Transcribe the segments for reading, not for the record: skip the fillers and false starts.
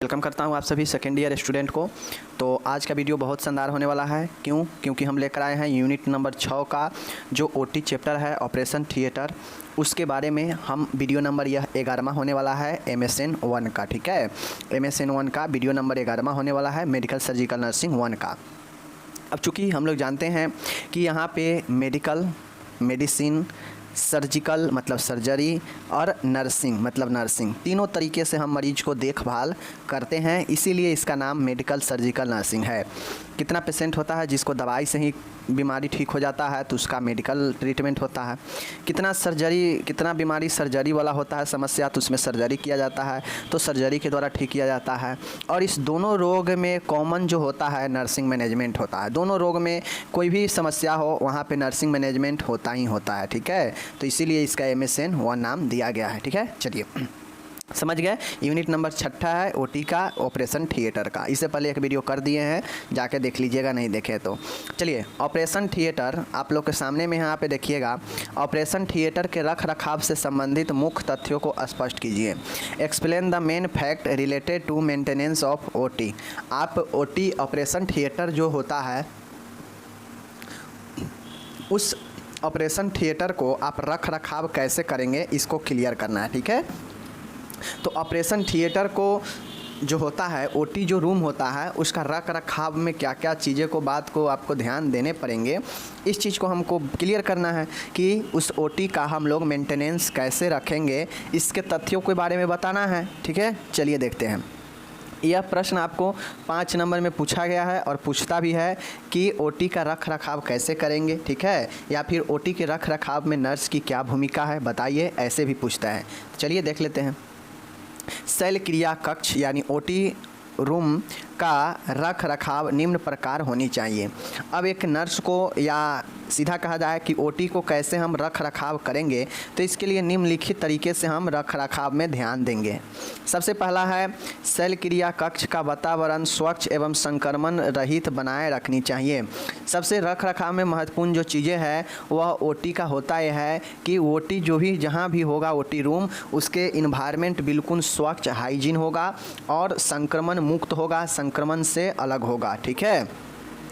Welcome करता हूं आप सभी सेकेंड ईयर स्टूडेंट को। तो आज का वीडियो बहुत शानदार होने वाला है। क्योंकि हम लेकर आए हैं यूनिट नंबर 6 का जो ओटी चैप्टर है ऑपरेशन थिएटर, उसके बारे में हम वीडियो नंबर यह 11वां होने वाला है MSN 1 का। ठीक है, MSN 1 का वीडियो नंबर 11वां होने वाला है, मेडिकल सर्जिकल नर्सिंग 1 का। अब चूँकि हम लोग जानते हैं कि यहाँ पे मेडिसिन, सर्जिकल मतलब सर्जरी और नर्सिंग मतलब नर्सिंग, तीनों तरीके से हम मरीज को देखभाल करते हैं, इसीलिए इसका नाम मेडिकल सर्जिकल नर्सिंग है। कितना पेशेंट होता है जिसको दवाई से ही बीमारी ठीक हो जाता है तो उसका मेडिकल ट्रीटमेंट होता है। कितना बीमारी सर्जरी वाला होता है समस्या, तो उसमें सर्जरी किया जाता है, तो सर्जरी के द्वारा ठीक किया जाता है। और इस दोनों रोग में कॉमन जो होता है नर्सिंग मैनेजमेंट होता है। दोनों रोग में कोई भी समस्या हो वहाँ पे नर्सिंग मैनेजमेंट होता ही होता है। ठीक है, तो इसीलिए इसका MSN 1 नाम दिया गया है। ठीक है, चलिए समझ गए। यूनिट नंबर 6 है ओटी का, ऑपरेशन थिएटर का। इससे पहले एक वीडियो कर दिए हैं, जाके देख लीजिएगा नहीं देखे तो। चलिए, ऑपरेशन थिएटर आप लोग के सामने में यहाँ पे देखिएगा। ऑपरेशन थिएटर के रख रखाव से संबंधित मुख्य तथ्यों को स्पष्ट कीजिए। Explain the main fact related to maintenance of OT. आप ओटी ऑपरेशन थिएटर जो होता है उस ऑपरेशन थिएटर को आप रख रखाव कैसे करेंगे इसको क्लियर करना है। ठीक है, तो ऑपरेशन थिएटर को जो होता है ओटी जो रूम होता है उसका रख रखाव में क्या क्या चीज़ें को बात को आपको ध्यान देने पड़ेंगे, इस चीज़ को हमको क्लियर करना है कि उस ओटी का हम लोग मेंटेनेंस कैसे रखेंगे, इसके तथ्यों के बारे में बताना है। ठीक है, चलिए देखते हैं। यह प्रश्न आपको 5 नंबर में पूछा गया है और पूछता भी है कि ओटी का रख रखाव कैसे करेंगे। ठीक है, या फिर ओटी के रख रखाव में नर्स की क्या भूमिका है बताइए, ऐसे भी पूछता है। चलिए देख लेते हैं। शल्य क्रिया कक्ष यानी ओटी रूम का रख रखाव निम्न प्रकार होनी चाहिए। अब एक नर्स को या सीधा कहा जाए कि ओटी को कैसे हम रख रखाव करेंगे, तो इसके लिए निम्नलिखित तरीके से हम रख रखाव में ध्यान देंगे। सबसे पहला है शल्य क्रिया कक्ष का वातावरण स्वच्छ एवं संक्रमण रहित बनाए रखनी चाहिए। सबसे रख रखाव में महत्वपूर्ण जो चीज़ें हैं वह ओटी का होता यह है कि ओटी जो भी जहाँ भी होगा ओटी रूम, उसके इन्वायरमेंट बिल्कुल स्वच्छ हाइजीन होगा और संक्रमण मुक्त होगा, संक्रमण से अलग होगा। ठीक है,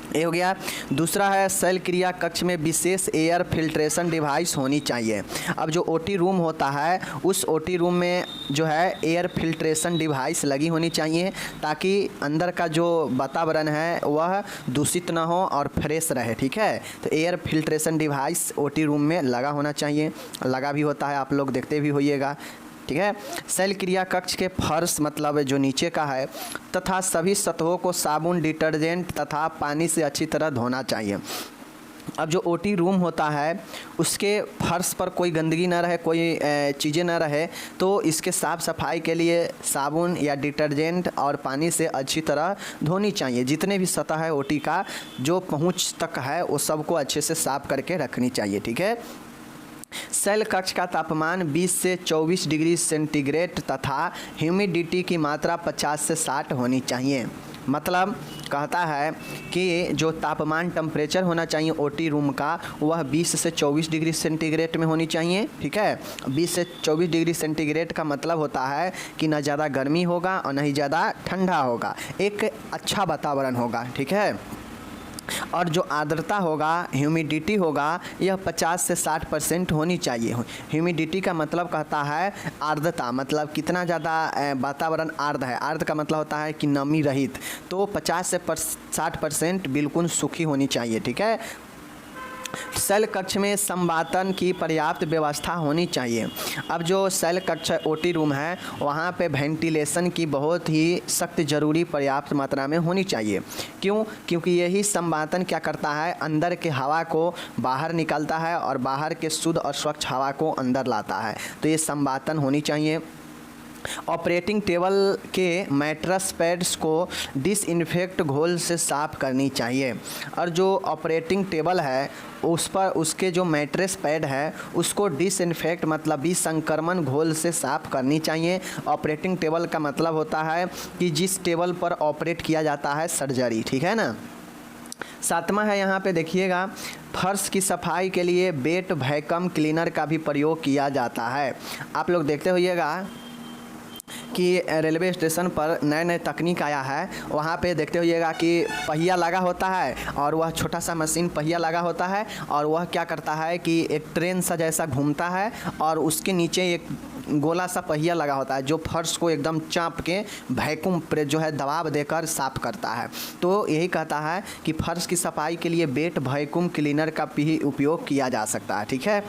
ये हो गया। दूसरा है शल्य क्रिया कक्ष में विशेष एयर फिल्ट्रेशन डिवाइस होनी चाहिए। अब जो ओटी रूम होता है उस ओटी रूम में जो है एयर फिल्ट्रेशन डिवाइस लगी होनी चाहिए ताकि अंदर का जो वातावरण है वह दूषित ना हो और फ्रेश रहे। ठीक है, तो air filtration device OT room में लगा होना चाहिए, लगा भी होता है, आप लोग देखते भी होइएगा। ठीक है, शल्य क्रिया कक्ष के फर्श मतलब जो नीचे का है तथा सभी सतहों को साबुन, डिटर्जेंट तथा पानी से अच्छी तरह धोना चाहिए। अब जो ओटी रूम होता है उसके फर्श पर कोई गंदगी ना रहे, कोई चीज़ें ना रहे, तो इसके साफ़ सफाई के लिए साबुन या डिटर्जेंट और पानी से अच्छी तरह धोनी चाहिए। जितने भी सतह है ओटी का जो पहुँच तक है वो सबको अच्छे से साफ़ करके रखनी चाहिए। ठीक है, शल्य कक्ष का तापमान 20 से 24 डिग्री सेंटीग्रेड तथा ह्यूमिडिटी की मात्रा 50 से 60 होनी चाहिए। मतलब कहता है कि जो तापमान टेम्परेचर होना चाहिए ओटी रूम का वह 20 से 24 डिग्री सेंटीग्रेड में होनी चाहिए। ठीक है, 20 से 24 डिग्री सेंटीग्रेड का मतलब होता है कि ना ज़्यादा गर्मी होगा और ना ही ज़्यादा ठंडा होगा, एक अच्छा वातावरण होगा। ठीक है, और जो आर्द्रता होगा, ह्यूमिडिटी होगा, यह 50 से 60% होनी चाहिए। ह्यूमिडिटी का मतलब कहता है आर्द्रता, मतलब कितना ज़्यादा वातावरण आर्द्र है। आर्द्र का मतलब होता है कि नमी रहित, तो 50 से 60% बिल्कुल सूखी होनी चाहिए। ठीक है, शल्य कक्ष में संवातन की पर्याप्त व्यवस्था होनी चाहिए। अब जो शल्य कक्ष ओटी रूम है वहाँ पे वेंटिलेशन की बहुत ही सख्त ज़रूरी पर्याप्त मात्रा में होनी चाहिए। क्योंकि यही संवातन क्या करता है, अंदर के हवा को बाहर निकालता है और बाहर के शुद्ध और स्वच्छ हवा को अंदर लाता है, तो ये संवातन होनी चाहिए। ऑपरेटिंग टेबल के मैट्रेस पैड्स को डिसइंफेक्ट घोल से साफ़ करनी चाहिए। और जो ऑपरेटिंग टेबल है उस पर उसके जो मैट्रेस पैड है उसको डिसइंफेक्ट मतलब विसंक्रमण घोल से साफ़ करनी चाहिए। ऑपरेटिंग टेबल का मतलब होता है कि जिस टेबल पर ऑपरेट किया जाता है सर्जरी। ठीक है ना। 7वां है, यहाँ पे देखिएगा, फर्श की सफाई के लिए वेट वैक्यूम क्लीनर का भी प्रयोग किया जाता है। आप लोग देखते होइएगा कि रेलवे स्टेशन पर नए नए तकनीक आया है, वहाँ पे देखते होइएगा कि पहिया लगा होता है और वह छोटा सा मशीन पहिया लगा होता है और वह क्या करता है कि एक ट्रेन सा जैसा घूमता है और उसके नीचे एक गोला सा पहिया लगा होता है जो फर्श को एकदम चाँप के वैक्यूम प्रेस जो है दबाव देकर साफ़ करता है। तो यही कहता है कि फर्श की सफाई के लिए बेट वैक्यूम क्लीनर का भी उपयोग किया जा सकता है। ठीक है।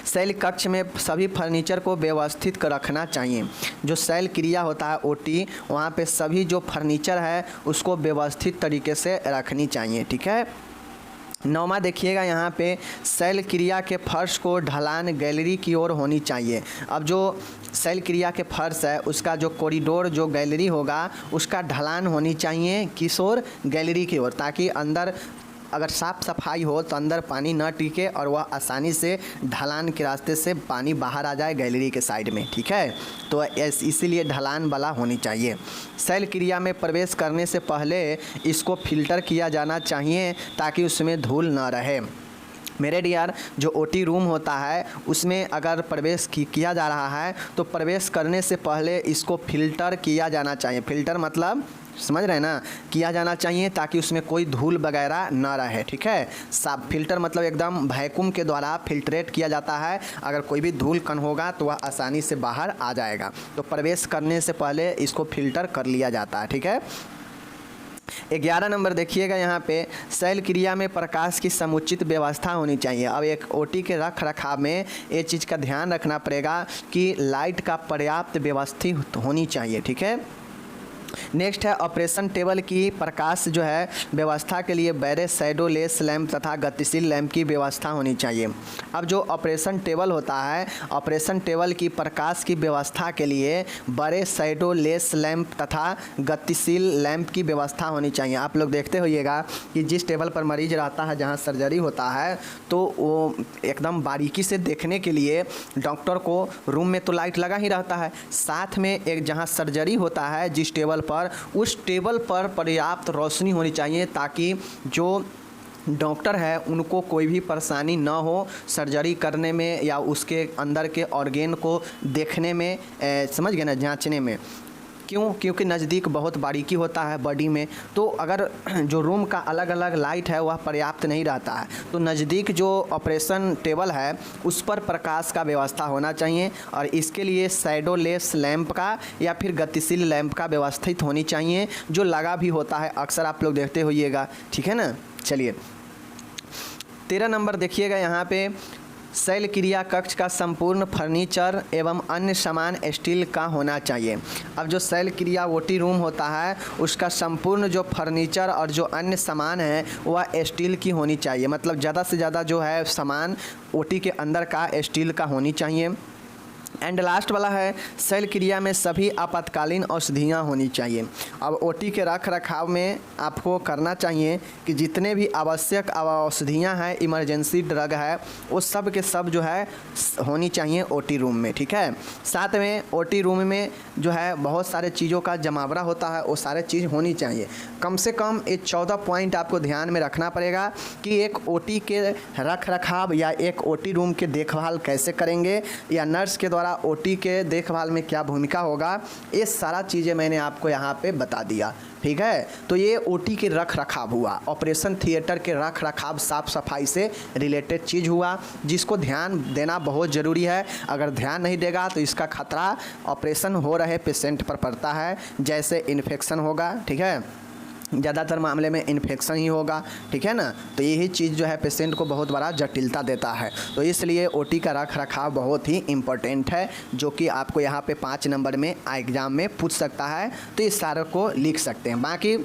शैल कक्ष में सभी फर्नीचर को व्यवस्थित कर रखना चाहिए। जो शैल क्रिया होता है ओटी, वहाँ पे सभी जो फर्नीचर है उसको व्यवस्थित तरीके से रखनी चाहिए। ठीक है। 9वां देखिएगा यहाँ पे शैल क्रिया के फर्श को ढलान गैलरी की ओर होनी चाहिए। अब जो शैल क्रिया के फर्श है उसका जो कॉरिडोर जो गैलरी होगा उसका ढलान होनी चाहिए किस ओर? गैलरी की ओर, ताकि अंदर अगर साफ़ सफाई हो तो अंदर पानी न टिके और वह आसानी से ढलान के रास्ते से पानी बाहर आ जाए गैलरी के साइड में। ठीक है। तो इसीलिए ढलान वाला होनी चाहिए। शैल क्रिया में प्रवेश करने से पहले इसको फिल्टर किया जाना चाहिए ताकि उसमें धूल न रहे। मेरे डियर, जो ओटी रूम होता है उसमें अगर प्रवेश किया जा रहा है तो प्रवेश करने से पहले इसको फिल्टर किया जाना चाहिए। फिल्टर मतलब समझ रहे हैं ना, किया जाना चाहिए ताकि उसमें कोई धूल वगैरह न रहे। ठीक है। साफ फिल्टर मतलब एकदम वैक्यूम के द्वारा फिल्ट्रेट किया जाता है। अगर कोई भी धूल कण होगा तो वह आसानी से बाहर आ जाएगा। तो प्रवेश करने से पहले इसको फिल्टर कर लिया जाता है। ठीक है। 11 नंबर देखिएगा यहाँ पे शैल क्रिया में प्रकाश की समुचित व्यवस्था होनी चाहिए। अब एक ओटी के रख रखाव में ये चीज़ का ध्यान रखना पड़ेगा कि लाइट का पर्याप्त व्यवस्थित होनी चाहिए। ठीक है। नेक्स्ट है ऑपरेशन टेबल की प्रकाश जो है व्यवस्था के लिए बड़े शैडो लेस लैंप तथा गतिशील लैंप की व्यवस्था होनी चाहिए। अब जो ऑपरेशन टेबल होता है, ऑपरेशन टेबल की प्रकाश की व्यवस्था के लिए बड़े शैडो लेस लैंप तथा गतिशील लैंप की व्यवस्था होनी चाहिए। आप लोग देखते होइएगा कि जिस टेबल पर मरीज रहता है जहाँ सर्जरी होता है तो वो एकदम बारीकी से देखने के लिए डॉक्टर को रूम में तो लाइट लगा ही रहता है, साथ में एक जहाँ सर्जरी होता है जिस टेबल पर, उस टेबल पर पर्याप्त रोशनी होनी चाहिए ताकि जो डॉक्टर है उनको कोई भी परेशानी ना हो सर्जरी करने में या उसके अंदर के ऑर्गेन को देखने में, समझ गए ना, जांचने में। क्यों? क्योंकि नज़दीक बहुत बारीकी होता है बॉडी में, तो अगर जो रूम का अलग अलग लाइट है वह पर्याप्त नहीं रहता है, तो नज़दीक जो ऑपरेशन टेबल है उस पर प्रकाश का व्यवस्था होना चाहिए और इसके लिए शैडो लेस लैंप का या फिर गतिशील लैंप का व्यवस्थित होनी चाहिए जो लगा भी होता है, अक्सर आप लोग देखते होइएगा। ठीक है ना। चलिए 13 नंबर देखिएगा यहाँ पे शैल क्रिया कक्ष का संपूर्ण फर्नीचर एवं अन्य सामान स्टील का होना चाहिए। अब जो शैल क्रिया ओटी रूम होता है उसका संपूर्ण जो फर्नीचर और जो अन्य सामान है वह स्टील की होनी चाहिए। मतलब ज़्यादा से ज़्यादा जो है सामान ओटी के अंदर का स्टील का होनी चाहिए। एंड लास्ट वाला है शैल क्रिया में सभी आपातकालीन औषधियाँ होनी चाहिए। अब ओटी के रख रखाव में आपको करना चाहिए कि जितने भी आवश्यक औषधियाँ हैं, इमरजेंसी ड्रग है, वो सब के सब जो है होनी चाहिए ओटी रूम में। ठीक है। साथ में ओटी रूम में जो है बहुत सारे चीज़ों का जमावड़ा होता है, वो सारे चीज़ होनी चाहिए। कम से कम ये 14 पॉइंट आपको ध्यान में रखना पड़ेगा कि एक ओटी के रख रखाव या एक ओटी रूम के देखभाल कैसे करेंगे या नर्स के द्वारा ओटी के देखभाल में क्या भूमिका होगा, ये सारा चीज़ें मैंने आपको यहाँ पे बता दिया। ठीक है। तो ये ओटी के रख रखाव हुआ, ऑपरेशन थिएटर के रख रखाव साफ़ सफाई से रिलेटेड चीज़ हुआ जिसको ध्यान देना बहुत ज़रूरी है। अगर ध्यान नहीं देगा तो इसका खतरा ऑपरेशन हो रहे पेशेंट पर पड़ता है, जैसे इन्फेक्शन होगा। ठीक है। ज़्यादातर मामले में इन्फेक्शन ही होगा। ठीक है ना। तो यही चीज़ जो है पेशेंट को बहुत बड़ा जटिलता देता है। तो इसलिए ओटी का रख रखाव बहुत ही इम्पोर्टेंट है जो कि आपको यहाँ पे 5 नंबर में एग्ज़ाम में पूछ सकता है, तो इस सारे को लिख सकते हैं। बाकी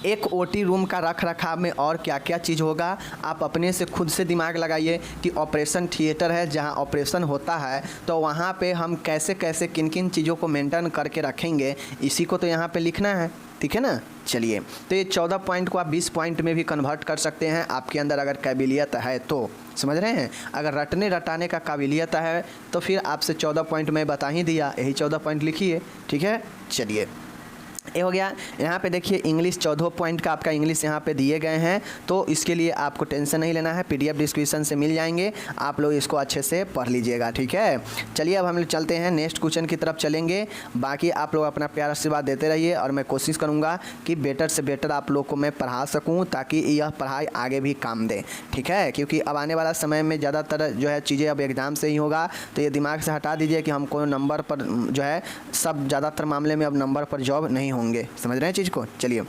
एक ओटी रूम का रख रखाव में और क्या क्या चीज़ होगा आप अपने से खुद से दिमाग लगाइए कि ऑपरेशन थिएटर है जहां ऑपरेशन होता है तो वहां पे हम कैसे कैसे किन किन चीज़ों को मेंटेन करके रखेंगे, इसी को तो यहाँ पे लिखना है। ठीक है ना। चलिए, तो ये 14 पॉइंट को आप 20 पॉइंट में भी कन्वर्ट कर सकते हैं आपके अंदर अगर काबिलियत है तो। समझ रहे हैं। अगर रटने रटाने का काबिलियत है तो फिर आपसे 14 पॉइंट मैं बता ही दिया, यही 14 पॉइंट लिखिए। ठीक है। चलिए ये हो गया। यहाँ पे देखिए इंग्लिश 14 पॉइंट का आपका इंग्लिश यहाँ पे दिए गए हैं, तो इसके लिए आपको टेंशन नहीं लेना है, पीडीएफ डिस्क्रिप्शन से मिल जाएंगे, आप लोग इसको अच्छे से पढ़ लीजिएगा, ठीक है। चलिए अब हम लोग चलते हैं नेक्स्ट क्वेश्चन की तरफ चलेंगे। बाकी आप लोग अपना प्यार आशीर्वाद देते रहिए और मैं कोशिश करूँगा कि बेटर से बेटर आप लोग को मैं पढ़ा सकूँ, ताकि यह पढ़ाई आगे भी काम दे, ठीक है। क्योंकि अब आने वाला समय में ज़्यादातर जो है चीज़ें अब एग्ज़ाम से ही होगा, तो ये दिमाग से हटा दीजिए कि हमको नंबर पर जो है सब ज़्यादातर मामले में अब नंबर पर जॉब नहीं होंगे, समझ रहे हैं चीज़ को। चलिए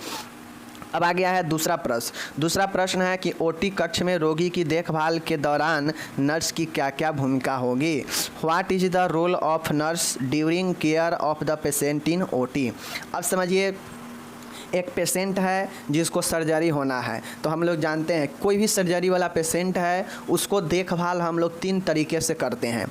अब आ गया है दूसरा प्रश्न। दूसरा प्रश्न है कि ओटी कक्ष में रोगी की देखभाल के दौरान नर्स की क्या क्या भूमिका होगी। What is the role of nurse during care of the patient in OT. अब समझिए एक पेशेंट है जिसको सर्जरी होना है, तो हम लोग जानते हैं कोई भी सर्जरी वाला पेशेंट है उसको देखभाल हम लोग 3 तरीके से करते हैं,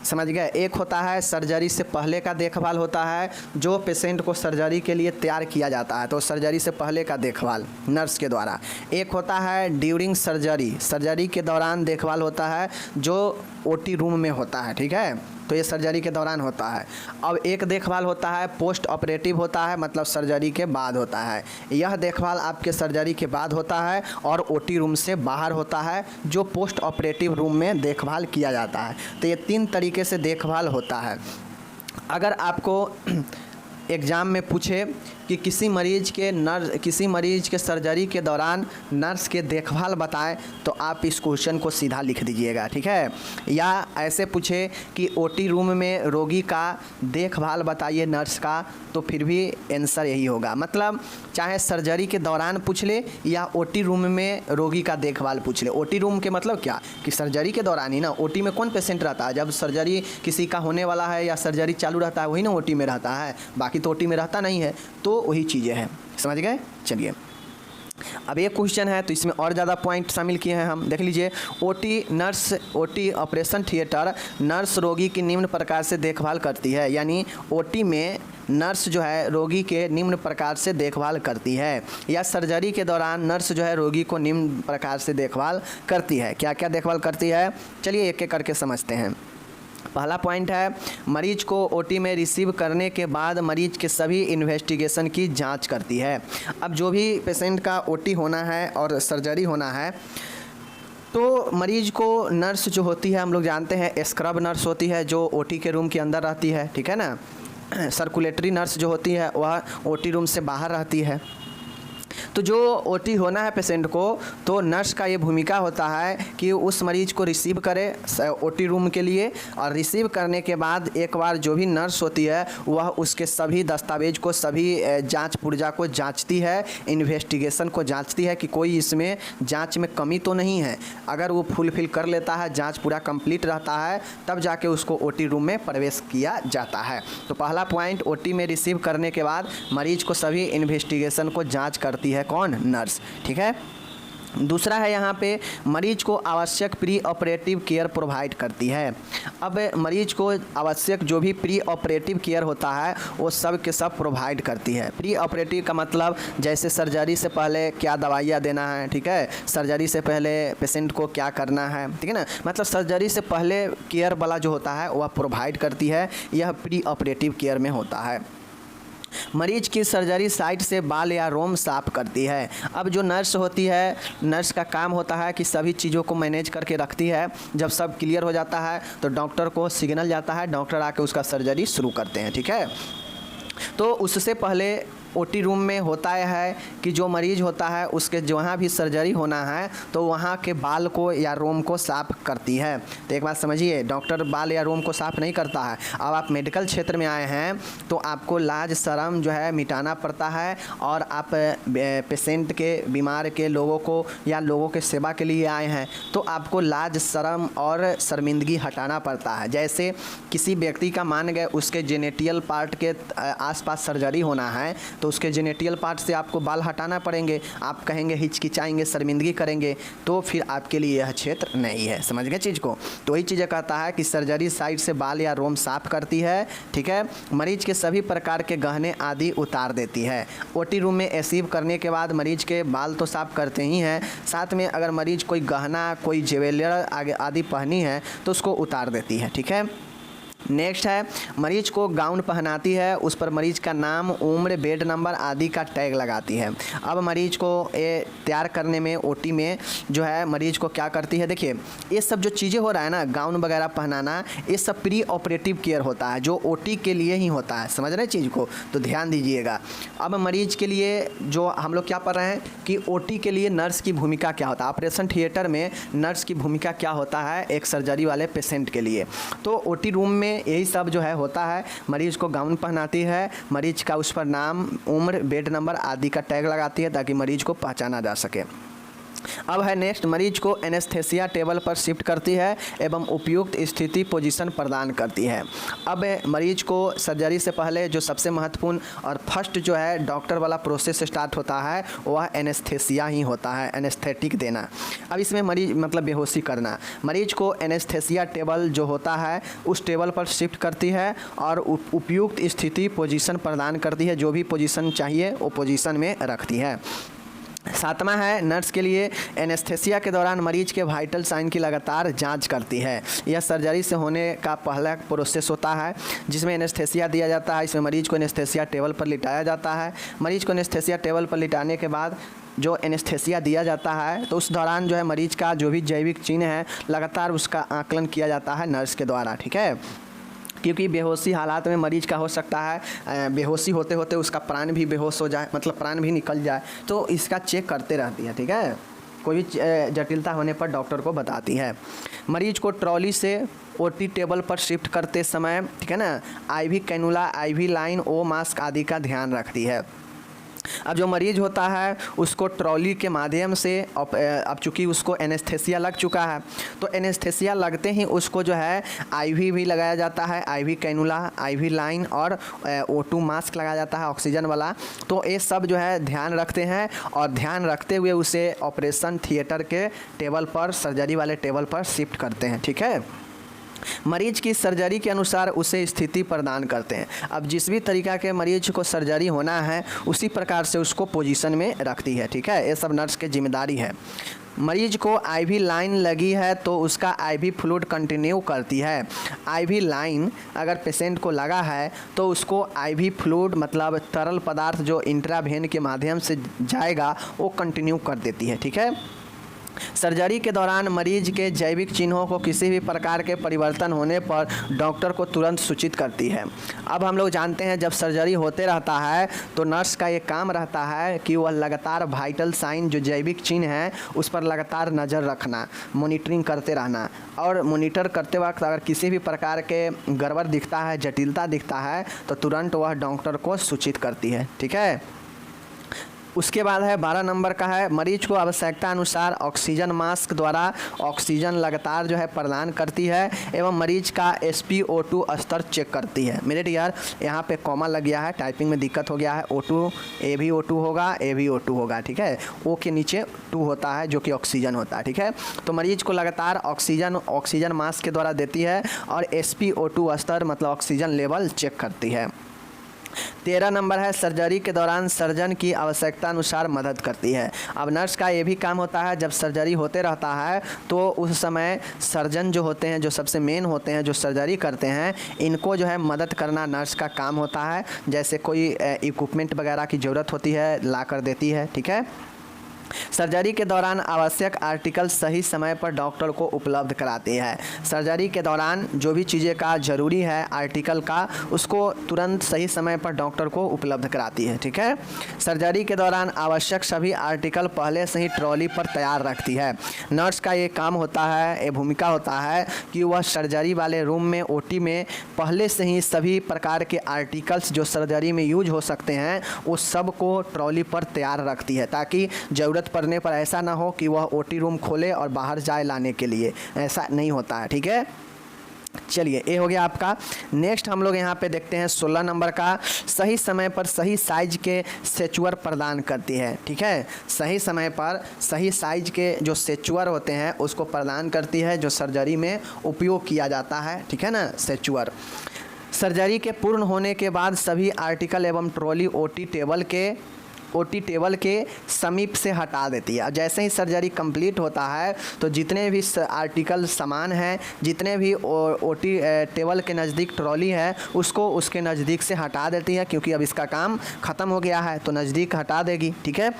समझ गए। एक होता है सर्जरी से पहले का देखभाल होता है, जो पेशेंट को सर्जरी के लिए तैयार किया जाता है, तो सर्जरी से पहले का देखभाल नर्स के द्वारा। एक होता है ड्यूरिंग सर्जरी, सर्जरी के दौरान देखभाल होता है जो ओटी रूम में होता है, ठीक है, तो ये सर्जरी के दौरान होता है। अब एक देखभाल होता है पोस्ट ऑपरेटिव होता है, मतलब सर्जरी के बाद होता है। यह देखभाल आपके सर्जरी के बाद होता है और ओटी रूम से बाहर होता है, जो पोस्ट ऑपरेटिव रूम में देखभाल किया जाता है। तो ये 3 तरीके से देखभाल होता है। अगर आपको एग्ज़ाम में पूछे कि किसी मरीज के सर्जरी के दौरान नर्स के देखभाल बताएं, तो आप इस क्वेश्चन को सीधा लिख दीजिएगा, ठीक है। या ऐसे पूछे कि ओटी रूम में रोगी का देखभाल बताइए नर्स का, तो फिर भी आंसर यही होगा। मतलब चाहे सर्जरी के दौरान पूछ ले या ओटी रूम में रोगी का देखभाल पूछ ले। ओटी रूम के मतलब क्या कि सर्जरी के दौरान ही ना, ओटी में कौन पेशेंट रहता है, जब सर्जरी किसी का होने वाला है या सर्जरी चालू रहता है वही ना ओटी में रहता है, बाकी तो ओटी में रहता नहीं है, तो वही चीज़ें हैं, समझ गए। चलिए अब ये क्वेश्चन है तो इसमें और ज़्यादा पॉइंट शामिल किए हैं हम, देख लीजिए। ओटी ऑपरेशन थिएटर नर्स रोगी की निम्न प्रकार से देखभाल करती है, यानी ओटी में नर्स जो है रोगी के निम्न प्रकार से देखभाल करती है, या सर्जरी के दौरान नर्स जो है रोगी को निम्न प्रकार से देखभाल करती है। क्या क्या देखभाल करती है, चलिए एक एक करके समझते हैं। पहला पॉइंट है मरीज को ओटी में रिसीव करने के बाद मरीज के सभी इन्वेस्टिगेशन की जांच करती है। अब जो भी पेशेंट का ओटी होना है और सर्जरी होना है, तो मरीज को नर्स जो होती है हम लोग जानते हैं स्क्रब नर्स होती है, जो ओटी के रूम के अंदर रहती है, ठीक है ना। सर्कुलेटरी नर्स जो होती है वह ओटी रूम से बाहर रहती है। तो जो ओटी होना है पेशेंट को, तो नर्स का ये भूमिका होता है कि उस मरीज को रिसीव करे ओटी रूम के लिए, और रिसीव करने के बाद एक बार जो भी नर्स होती है वह उसके सभी दस्तावेज को, सभी जांच पुर्जा को जांचती है, इन्वेस्टिगेशन को जांचती है कि कोई इसमें जांच में कमी तो नहीं है। अगर वो फुलफिल कर लेता है, जांच पूरा कंप्लीट रहता है, तब जाके उसको ओटी रूम में प्रवेश किया जाता है। तो पहला पॉइंट, ओटी में रिसीव करने के बाद मरीज को सभी इन्वेस्टिगेशन को जाँच करती है कौन, नर्स, ठीक है। दूसरा है यहाँ पे मरीज को आवश्यक प्री ऑपरेटिव केयर प्रोवाइड करती है। अब मरीज को आवश्यक जो भी प्री ऑपरेटिव केयर होता है वो सब के सब प्रोवाइड करती है। प्री ऑपरेटिव का मतलब जैसे सर्जरी से पहले क्या दवाइयाँ देना है, ठीक है, सर्जरी से पहले पेशेंट को क्या करना है, ठीक है ना, मतलब सर्जरी से पहले केयर वाला जो होता है वह प्रोवाइड करती है, यह प्री ऑपरेटिव केयर में होता है। मरीज की सर्जरी साइट से बाल या रोम साफ करती है। अब जो नर्स होती है, नर्स का काम होता है कि सभी चीज़ों को मैनेज करके रखती है। जब सब क्लियर हो जाता है तो डॉक्टर को सिग्नल जाता है, डॉक्टर आके उसका सर्जरी शुरू करते हैं, ठीक है। तो उससे पहले ओटी रूम में होता है कि जो मरीज़ होता है उसके जहाँ भी सर्जरी होना है तो वहाँ के बाल को या रोम को साफ़ करती है। तो एक बात समझिए, डॉक्टर बाल या रोम को साफ़ नहीं करता है। अब आप मेडिकल क्षेत्र में आए हैं तो आपको लाज शर्म जो है मिटाना पड़ता है, और आप पेशेंट के, बीमार के लोगों को या लोगों के सेवा के लिए आए हैं तो आपको लाज शर्म और शर्मिंदगी हटाना पड़ता है। जैसे किसी व्यक्ति का मान गए उसके जेनेटियल पार्ट के आसपास सर्जरी होना है तो उसके जेनेटियल पार्ट से आपको बाल हटाना पड़ेंगे, आप कहेंगे, हिचकिचाएंगे, शर्मिंदगी करेंगे, तो फिर आपके लिए यह क्षेत्र नहीं है, समझ गए चीज़ को। तो वही चीज़ें कहता है कि सर्जरी साइट से बाल या रोम साफ करती है, ठीक है। मरीज के सभी प्रकार के गहने आदि उतार देती है। ओटी रूम में रिसीव करने के बाद मरीज के बाल तो साफ करते ही हैं, साथ में अगर मरीज कोई गहना, कोई ज्वेलर आदि पहनी है तो उसको उतार देती है, ठीक है। नेक्स्ट है मरीज को गाउन पहनाती है, उस पर मरीज का नाम, उम्र, बेड नंबर आदि का टैग लगाती है। अब मरीज को ये तैयार करने में ओटी में जो है मरीज को क्या करती है, देखिए ये सब जो चीज़ें हो रहा है ना, गाउन वगैरह पहनाना, ये सब प्री ऑपरेटिव केयर होता है जो ओटी के लिए ही होता है। समझ रहे चीज़ को, तो ध्यान दीजिएगा। अब मरीज के लिए जो हम लोग क्या पढ़ रहे हैं कि ओटी के लिए नर्स की भूमिका क्या होता है, ऑपरेशन थिएटर में नर्स की भूमिका क्या होता है एक सर्जरी वाले पेशेंट के लिए। तो ओटी रूम में यही सब जो है होता है, मरीज को गाउन पहनाती है, मरीज का उस पर नाम, उम्र, बेड नंबर आदि का टैग लगाती है ताकि मरीज को पहचाना जा सके। अब है नेक्स्ट, मरीज को एनेस्थेसिया टेबल पर शिफ्ट करती है एवं उपयुक्त स्थिति पोजीशन प्रदान करती है। अब मरीज को सर्जरी से पहले जो सबसे महत्वपूर्ण और फर्स्ट जो है डॉक्टर वाला प्रोसेस स्टार्ट होता है वह एनेस्थेसिया ही होता है, एनेस्थेटिक देना। अब इसमें मरीज मतलब बेहोशी करना, मरीज को एनेस्थेसिया टेबल जो होता है उस टेबल पर शिफ्ट करती है और उपयुक्त स्थिति पोजीशन प्रदान करती है, जो भी पोजीशन चाहिए वो पोजीशन में रखती है। सातवां है नर्स के लिए एनेस्थेसिया के दौरान मरीज के वाइटल साइन की लगातार जांच करती है। यह सर्जरी से होने का पहला प्रोसेस होता है जिसमें एनेस्थेसिया दिया जाता है। इसमें मरीज को एनेस्थेसिया टेबल पर लिटाया जाता है। मरीज को एनेस्थेसिया टेबल पर लिटाने के बाद जो एनेस्थेसिया दिया जाता है तो उस दौरान जो है मरीज का जो भी जैविक चिन्ह है लगातार उसका आकलन किया जाता है नर्स के द्वारा, ठीक है। क्योंकि बेहोशी हालात में मरीज का हो सकता है बेहोशी होते होते उसका प्राण भी बेहोश हो जाए, मतलब प्राण भी निकल जाए, तो इसका चेक करते रहती है, ठीक है। कोई भी जटिलता होने पर डॉक्टर को बताती है। मरीज को ट्रॉली से ओटी टेबल पर शिफ्ट करते समय, ठीक है ना, आईवी कैनुला, आईवी लाइन, ओ मास्क आदि का ध्यान रखती है। अब जो मरीज होता है उसको ट्रॉली के माध्यम से अब चूँकि उसको एनेस्थेसिया लग चुका है तो एनेस्थेसिया लगते ही उसको जो है आईवी भी लगाया जाता है, आईवी कैनुला, आईवी लाइन और O2 मास्क लगाया जाता है ऑक्सीजन वाला। तो ये सब जो है ध्यान रखते हैं और ध्यान रखते हुए उसे ऑपरेशन थिएटर के टेबल पर, सर्जरी वाले टेबल पर शिफ्ट करते हैं, ठीक है। मरीज की सर्जरी के अनुसार उसे स्थिति प्रदान करते हैं। अब जिस भी तरीका के मरीज को सर्जरी होना है उसी प्रकार से उसको पोजीशन में रखती है, ठीक है। ये सब नर्स की जिम्मेदारी है। मरीज को आईवी लाइन लगी है तो उसका आईवी फ्लूइड कंटिन्यू करती है। आईवी लाइन अगर पेशेंट को लगा है तो उसको आईवी फ्लूइड मतलब तरल पदार्थ जो इंट्रावेन के माध्यम से जाएगा वो कंटिन्यू कर देती है, ठीक है। सर्जरी के दौरान मरीज के जैविक चिन्हों को किसी भी प्रकार के परिवर्तन होने पर डॉक्टर को तुरंत सूचित करती है। अब हम लोग जानते हैं जब सर्जरी होते रहता है तो नर्स का ये काम रहता है कि वह लगातार वाइटल साइन जो जैविक चिन्ह है उस पर लगातार नज़र रखना, मॉनिटरिंग करते रहना। और मॉनिटर करते वक्त अगर किसी भी प्रकार के गड़बड़ दिखता है, जटिलता दिखता है तो तुरंत वह डॉक्टर को सूचित करती है, ठीक है। उसके बाद है 12 नंबर का है, मरीज को आवश्यकता अनुसार ऑक्सीजन मास्क द्वारा ऑक्सीजन लगातार जो है प्रदान करती है एवं मरीज का SpO2 स्तर चेक करती है। मेरे डियर यहाँ पे कॉमा लग गया है, टाइपिंग में दिक्कत हो गया है। O2 A भी O2 होगा, A भी O2 होगा, ठीक है। O के नीचे 2 होता है जो कि ऑक्सीजन होता है, ठीक है। तो मरीज को लगातार ऑक्सीजन मास्क के द्वारा देती है और SpO2 स्तर मतलब ऑक्सीजन लेवल चेक करती है। 13 नंबर है, सर्जरी के दौरान सर्जन की आवश्यकता अनुसार मदद करती है। अब नर्स का ये भी काम होता है, जब सर्जरी होते रहता है तो उस समय सर्जन जो होते हैं, जो सबसे मेन होते हैं, जो सर्जरी करते हैं, इनको जो है मदद करना नर्स का काम होता है। जैसे कोई इक्विपमेंट वगैरह की ज़रूरत होती है ला कर देती है, ठीक है। सर्जरी के दौरान आवश्यक आर्टिकल सही समय पर डॉक्टर को उपलब्ध कराती है। सर्जरी के दौरान जो भी चीज़ें का ज़रूरी है आर्टिकल का, उसको तुरंत सही समय पर डॉक्टर को उपलब्ध कराती है, ठीक है। सर्जरी के दौरान आवश्यक सभी आर्टिकल पहले से ही ट्रॉली पर तैयार रखती है। नर्स का ये काम होता है, ये भूमिका होता है कि वह सर्जरी वाले रूम में OT में पहले से ही सभी प्रकार के आर्टिकल्स जो सर्जरी में यूज हो सकते हैं उस सब को ट्रॉली पर तैयार रखती है, ताकि ज़रूरत पड़ने पर ऐसा ना हो कि वह OT रूम खोले और बाहर जाए लाने के लिए, ऐसा नहीं होता है, ठीक है। चलिए ये हो गया आपका। नेक्स्ट हम लोग यहाँ पे देखते हैं 16 नंबर का, सही समय पर सही साइज के सेचुअर प्रदान करती है, ठीक है। सही समय पर सही साइज के जो सेचुअर होते हैं उसको प्रदान करती है, जो सर्जरी में उपयोग किया जाता है, ठीक है ना, सेचुअर। सर्जरी के पूर्ण होने के बाद सभी आर्टिकल एवं ट्रॉली OT टेबल के ओटी टेबल के समीप से हटा देती है। जैसे ही सर्जरी कंप्लीट होता है तो जितने भी आर्टिकल सामान हैं, जितने भी ओटी टेबल के नज़दीक ट्रॉली है, उसको उसके नज़दीक से हटा देती है, क्योंकि अब इसका काम ख़त्म हो गया है तो नज़दीक हटा देगी। ठीक है।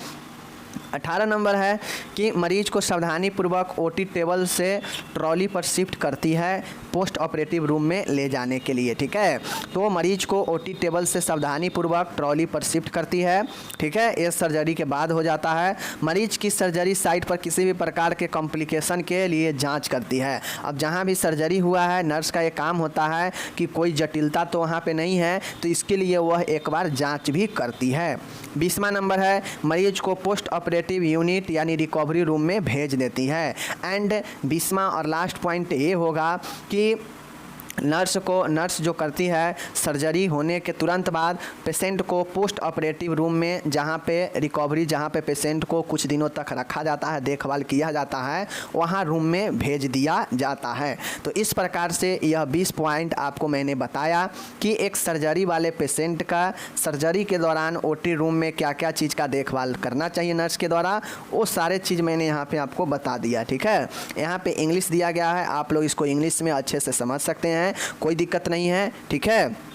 18 नंबर है कि मरीज को सावधानीपूर्वक ओटी टेबल से ट्रॉली पर शिफ्ट करती है पोस्ट ऑपरेटिव रूम में ले जाने के लिए। ठीक है। तो मरीज को ओटी टेबल से सावधानीपूर्वक ट्रॉली पर शिफ्ट करती है। ठीक है। ये सर्जरी के बाद हो जाता है। मरीज की सर्जरी साइट पर किसी भी प्रकार के कॉम्प्लिकेशन के लिए जांच करती है। अब जहां भी सर्जरी हुआ है, नर्स का ये काम होता है कि कोई जटिलता तो वहाँ पे नहीं है, तो इसके लिए वह एक बार जाँच भी करती है। 20वां नंबर है मरीज को पोस्ट ऑपरेटिव यूनिट यानी रिकवरी रूम में भेज देती है। एंड 20वां और लास्ट पॉइंट ये होगा कि नर्स जो करती है सर्जरी होने के तुरंत बाद पेशेंट को पोस्ट ऑपरेटिव रूम में, जहाँ पे पेशेंट को कुछ दिनों तक रखा जाता है, देखभाल किया जाता है, वहाँ रूम में भेज दिया जाता है। तो इस प्रकार से यह 20 पॉइंट आपको मैंने बताया कि एक सर्जरी वाले पेशेंट का सर्जरी के दौरान ओटी रूम में क्या क्या चीज़ का देखभाल करना चाहिए नर्स के द्वारा, वो सारे चीज़ मैंने यहाँ पे आपको बता दिया। ठीक है। यहाँ पे इंग्लिश दिया गया है, आप लोग इसको इंग्लिश में अच्छे से समझ सकते हैं, कोई दिक्कत नहीं है। ठीक है।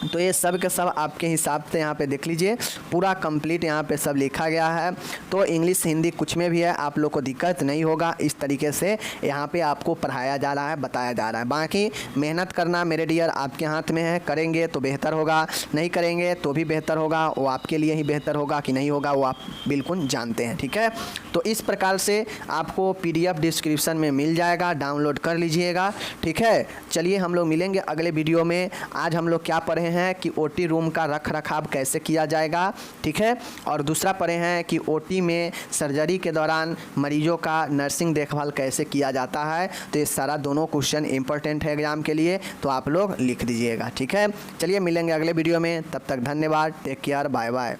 तो ये सब के सब आपके हिसाब से यहाँ पे देख लीजिए, पूरा कंप्लीट यहाँ पे सब लिखा गया है। तो इंग्लिश हिंदी कुछ में भी है, आप लोग को दिक्कत नहीं होगा। इस तरीके से यहाँ पे आपको पढ़ाया जा रहा है, बताया जा रहा है। बाकी मेहनत करना मेरे डियर आपके हाथ में है, करेंगे तो बेहतर होगा, नहीं करेंगे तो भी बेहतर होगा। वो आपके लिए ही बेहतर होगा कि नहीं होगा वो आप बिल्कुल जानते हैं। ठीक है। तो इस प्रकार से आपको PDF डिस्क्रिप्शन में मिल जाएगा, डाउनलोड कर लीजिएगा। ठीक है। चलिए हम लोग मिलेंगे अगले वीडियो में। आज हम लोग क्या पढ़े हैं कि ओटी रूम का रख रखाव कैसे किया जाएगा। ठीक है। और दूसरा पढ़े हैं कि ओटी में सर्जरी के दौरान मरीजों का नर्सिंग देखभाल कैसे किया जाता है। तो ये सारा दोनों क्वेश्चन इंपॉर्टेंट है एग्जाम के लिए, तो आप लोग लिख दीजिएगा। ठीक है। चलिए मिलेंगे अगले वीडियो में, तब तक धन्यवाद, टेक केयर, बाय बाय।